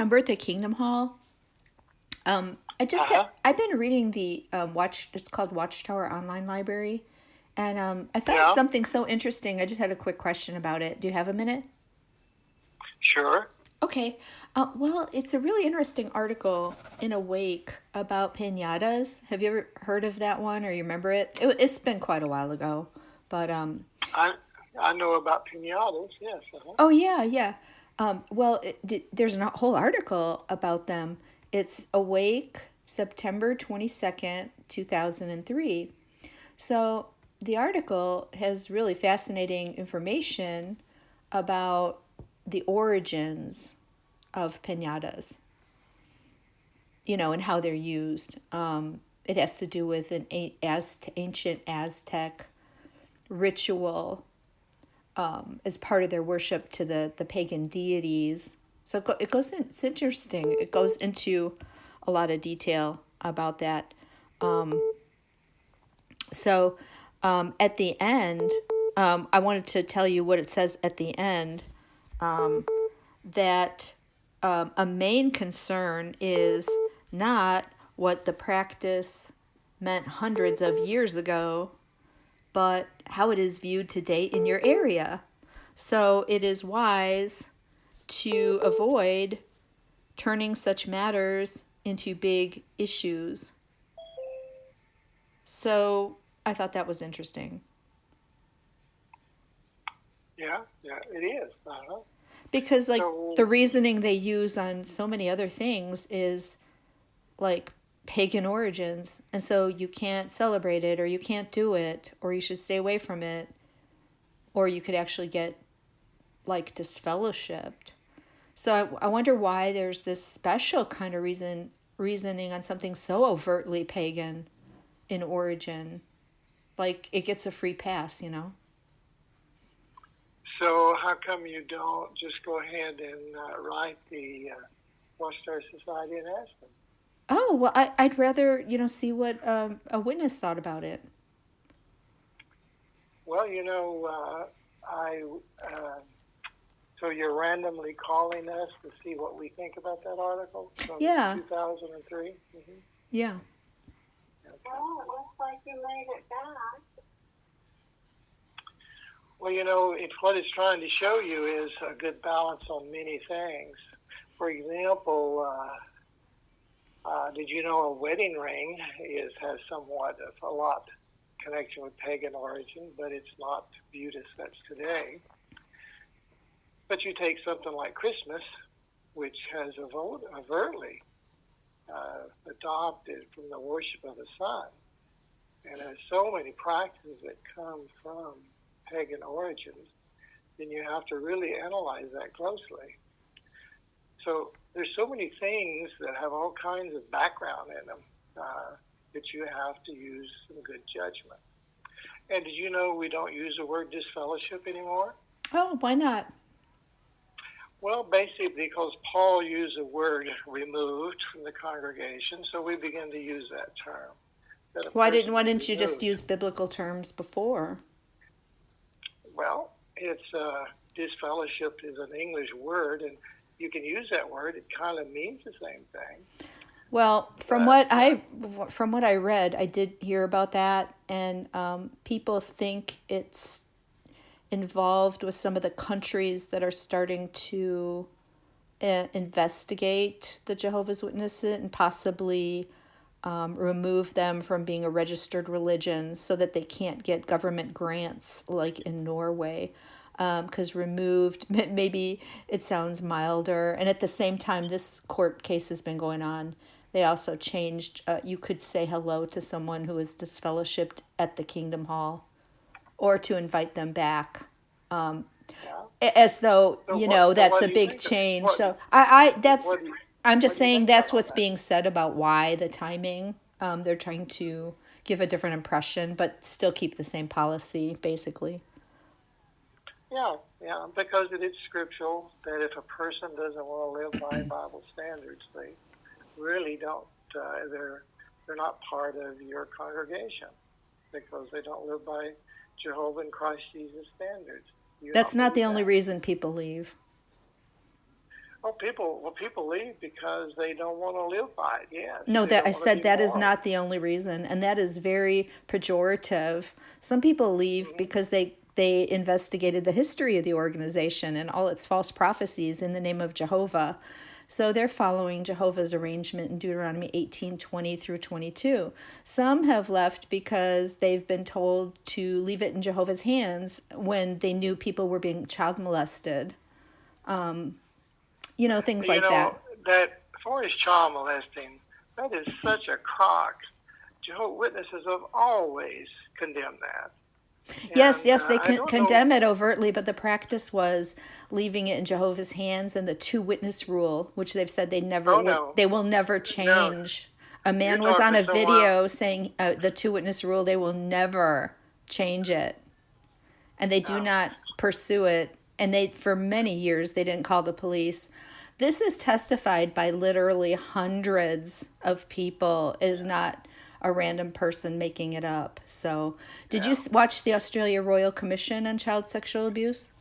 remember at the Kingdom Hall? Uh-huh. I've been reading the it's called Watchtower Online Library, and I found Yeah, something so interesting. I just had a quick question about it. Do you have a minute? sure. Okay. Well, it's a really interesting article in Awake about piñatas. Have you ever heard of that one or you remember it? It's been quite a while ago, but I I know about pinatas, yes. Uh-huh. oh yeah, yeah. Well, there's a whole article about them. It's Awake, September 22nd, 2003. So the article has really fascinating information about the origins of piñatas, and how they're used. It has to do with ancient Aztec ritual as part of their worship to the pagan deities. So it goes in, it's interesting. It goes into a lot of detail about that. So at the end, I wanted to tell you what it says at the end, that a main concern is not what the practice meant hundreds of years ago, but how it is viewed today in your area. So it is wise to avoid turning such matters into big issues. So I thought that was interesting. Yeah, it is. Uh-huh. Because, like, the So, reasoning they use on so many other things is, like, pagan origins. And so you can't celebrate it, or you can't do it, or you should stay away from it, or you could actually get, like, disfellowshipped. So I wonder why there's this special kind of reasoning on something so overtly pagan in origin. Like it gets a free pass. so how come you don't just go ahead and write the Watchtower Society and ask them? Oh, well, I'd rather, see what a witness thought about it. Well, I uh, so you're randomly calling us to see what we think about that article from Yeah, 2003. Mm-hmm. yeah. Okay. Well, it looks like you made it back. Well, what it's trying to show you is a good balance on many things. For example, did you know a wedding ring has somewhat of a lot connection with pagan origin, but it's not viewed as such today. But you take something like Christmas, which has overtly adopted from the worship of the sun, and has so many practices that come from pagan origins, then you have to really analyze that closely. So there's so many things that have all kinds of background in them that you have to use some good judgment. And did you know we don't use the word disfellowship anymore? Oh, why not? Well, basically because Paul used the word removed from the congregation, so we begin to use that term, that a person Why is didn't you just removed. use biblical terms before? Well, it's disfellowship is an English word, and you can use that word. It kind of means the same thing, Well, but from what I read, I did hear about that, and people think it's involved with some of the countries that are starting to investigate the Jehovah's Witnesses and possibly remove them from being a registered religion so that they can't get government grants like in Norway. Because removed, maybe it sounds milder. And at the same time, this court case has been going on. They also changed, you could say hello to someone who is disfellowshipped at the Kingdom Hall or to invite them back. yeah. As though, So what? So that's what a do you big think of change. what? So What do you I'm just what do you saying think about that's all what's that? being said about why the timing. They're trying to give a different impression, but still keep the same policy, basically. Yeah, because it is scriptural that if a person doesn't want to live by Bible standards, they really don't. They're not part of your congregation because they don't live by Jehovah and Christ Jesus standards. Do you That's not not the believe only that? reason people leave. People leave because they don't want to live by it. Yes, No, they that don't I want to said be that is moral. not the only reason, and that is very pejorative. Some people leave Hmm. because they investigated the history of the organization and all its false prophecies in the name of Jehovah. So they're following Jehovah's arrangement in Deuteronomy 18:20 through 22. Some have left because they've been told to leave it in Jehovah's hands when they knew people were being child molested. Things You like that. know that for his child molesting, that is such a crock. Jehovah's Witnesses have always condemned that, Yes, and yes, they I don't know. condemn it overtly, but the practice was leaving it in Jehovah's hands and the two witness rule, which they've said Oh no, they will never no, change. A you're man was talking on to a someone. video saying the two witness rule, they will never change it, and they do No, not pursue it. And they, for many years, they didn't call the police. This is testified by literally hundreds of people. It is not a random person making it up. So, did you yeah. watch the Australia Royal Commission on Child Sexual Abuse?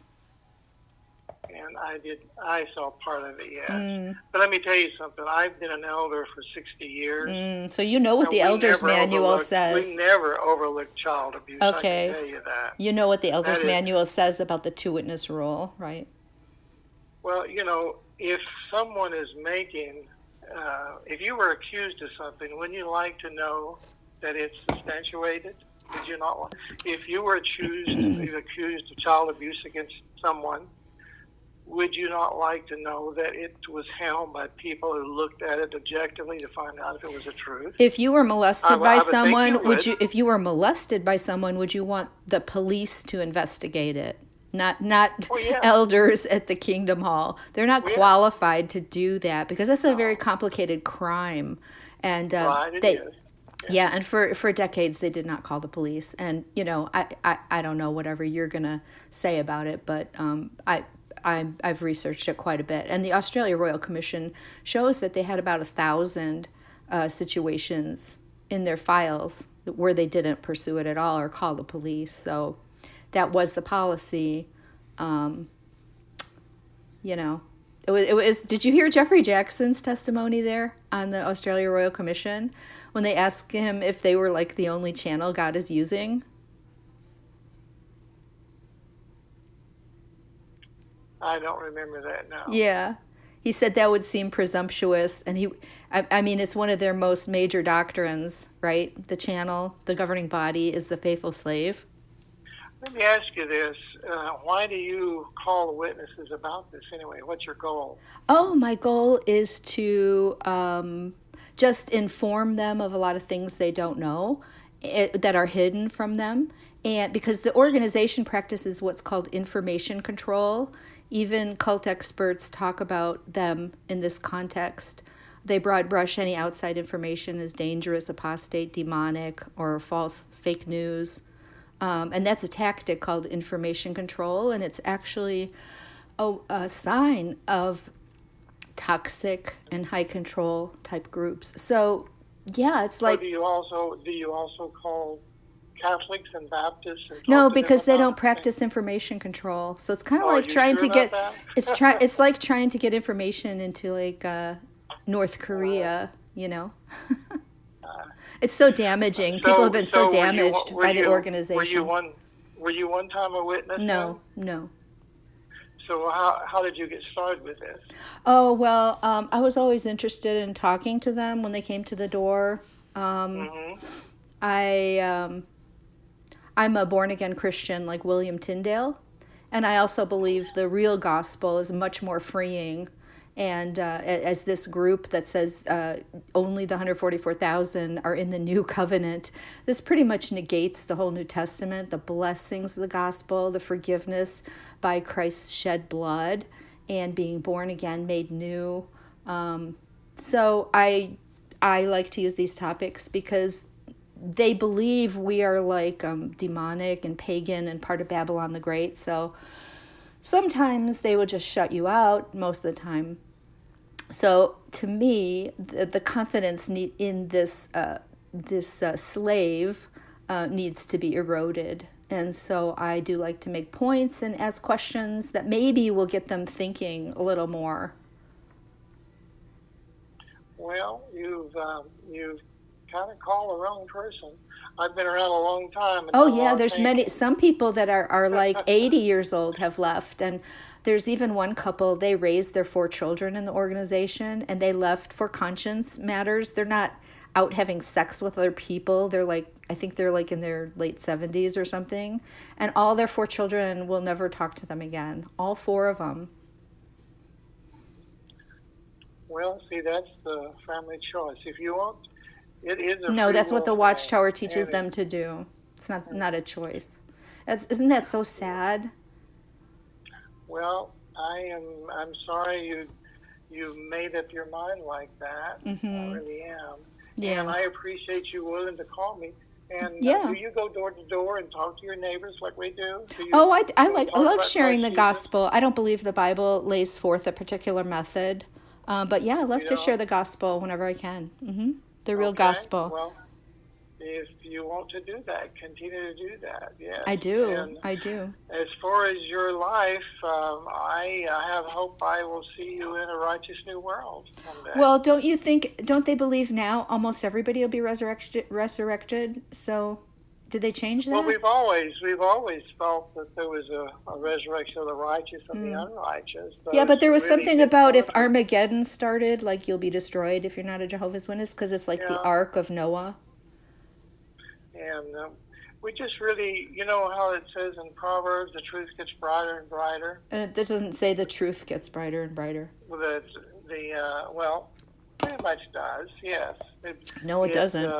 And I did. I saw part of it, yes. But let me tell you something. I've been an elder for 60 years, So you know what and the Elder's Manual we says. never overlooked child abuse. I can Okay. tell you that. You know what the That Elder's is, Manual says about the two witness rule, right? well, if someone is making, if you were accused of something, wouldn't you like to know that it's substantiated? Did you not? If you were accused of child abuse against someone, would you not like to know that it was held by people who looked at it objectively to find out if it was the truth? If you were molested by I would think you someone, would. if you were molested by someone, would you want the police to investigate it? Not Well, yeah, elders at the Kingdom Hall. They're not well, yeah, qualified to do that because that's a very no, complicated crime. And right, it they is. Yeah. yeah, and for decades they did not call the police. And I don't know whatever you're gonna say about it, but I've researched it quite a bit. And the Australia Royal Commission shows that they had about 1,000 situations in their files where they didn't pursue it at all or call the police. So that was the policy. Um, you know, it was. Did you hear Jeffrey Jackson's testimony there on the Australia Royal Commission when they asked him if they were like the only channel God is using? I don't remember that now. Yeah. He said that would seem presumptuous. And I mean, it's one of their most major doctrines, right? The channel, the governing body is the faithful slave. Let me ask you this. Why do you call the witnesses about this anyway? What's your goal? Oh, my goal is to just inform them of a lot of things they don't know that are hidden from them. And because the organization practices what's called information control, even cult experts talk about them in this context. They broad brush any outside information as dangerous, apostate, demonic, or false fake news. And that's a tactic called information control, and it's actually a sign of toxic and high control type groups. So, yeah, it's So like do you also call Catholics and Baptists and no, talk to them because they don't about the same? practice information control. So it's kind of Oh, are like you trying sure to about get that? it's like trying to get information into like North uh, Korea, you know. uh, It's so damaging. People have been so so damaged by the were you organization. one time a witness then? No, no. So how did you get started with this? Oh, well, I was always interested in talking to them when they came to the door. Hmm. I I'm a born again Christian like William Tyndale, and I also believe the real gospel is much more freeing. And as this group that says only the 144,000 are in the new covenant, this pretty much negates the whole New Testament, the blessings of the gospel, the forgiveness by Christ's shed blood, and being born again, made new. So I like to use these topics because they believe we are like demonic and pagan and part of Babylon the Great. So sometimes they will just shut you out, most of the time. So to me, the confidence in this slave needs to be eroded. And so I do like to make points and ask questions that maybe will get them thinking a little more. Well, you've kind of called the wrong person. I've been around a long time and Oh done a yeah, lot of there's many, thinking. some people that are like 80 years old have left. And there's even one couple, they raised their 4 children in the organization and they left for conscience matters. They're not out having sex with other people. They're like, I think they're like in their late 70s or something. And all their 4 children will never talk to them again. All 4 of them. Well, see, that's the family choice. If you want, it is a No, free that's what will the thing, Watchtower teaches and them to do. It's not a choice. Isn't that so sad? well, I'm sorry you made up your mind like that. I Mm-hmm. really am, and Yeah. I appreciate you willing to call me. And do Yeah. you go door to door and talk to your neighbors like we do? Do you Oh, I talk love about Christ sharing the Jesus? gospel. I don't believe the Bible lays forth a particular method, but yeah, I love You to share know? the gospel whenever I can. The real Okay. gospel. Well, if you want to do that, continue to do that. Yes. I do. And I do. as far as your life, I have hope I will see you in a righteous new world someday. Well, don't they believe now almost everybody will be resurrected? So, did they change Well, that? we've always felt that there was a resurrection of the righteous and the Mm. unrighteous, but Yeah, but it's there was really something it's about going if to be Armageddon started, like you'll be destroyed if you're not a Jehovah's Witness, because it's like the yeah. Ark of Noah. And we just really, you know how it says in Proverbs, the truth gets brighter and brighter. This doesn't say the truth gets brighter and brighter. Well, pretty much does. Yes. No, it It doesn't.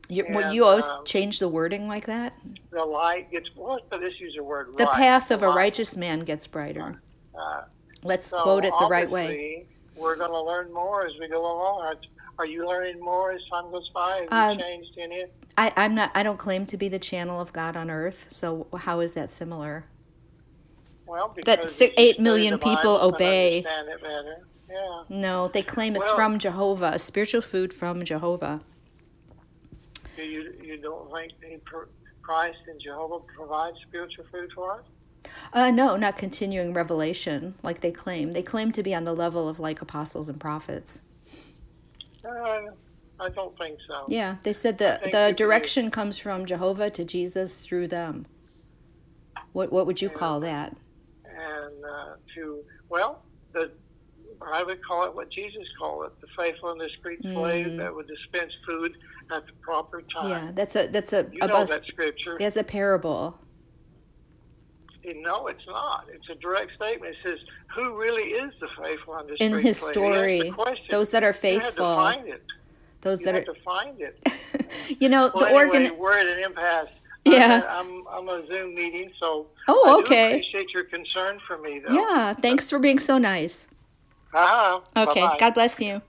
You and always change the wording like that? the light gets. Well, let's use the word The right. path The of a light. righteous man gets brighter. Uh, Let's quote so it the right way. obviously, we're going to learn more as we go along. Are you learning more as time goes by? Have you Um, changed any? I'm not. I don't claim to be the channel of God on earth. So how is that similar? Well, That because six, as you eight study million the people Bible and obey. understand it better. Yeah. No, they claim it's Well, from Jehovah, spiritual food from Jehovah. you don't think Christ and Jehovah provide spiritual food for us? No, not continuing revelation like they claim. They claim to be on the level of like apostles and prophets. I don't think so. Yeah, they said I the think the if you direction comes from Jehovah to Jesus through them. What would you and call that? to well, I would call it what Jesus called it: the faithful and discreet slave that would dispense food at the proper time. Yeah, that's a You know that scripture. That's a parable. No, it's not. It's a direct statement. It says, "Who really is the faithful and In discreet his slave?" He asked the story, question. those that are You had to faithful, find it. those You that had are, to find it. the Well, anyway, organ. we're at an impasse. Yeah. I'm a Zoom meeting, so I Oh, do okay. appreciate your concern for me, though. Yeah. Thanks for being so nice. Bye Okay. bye. God bless you.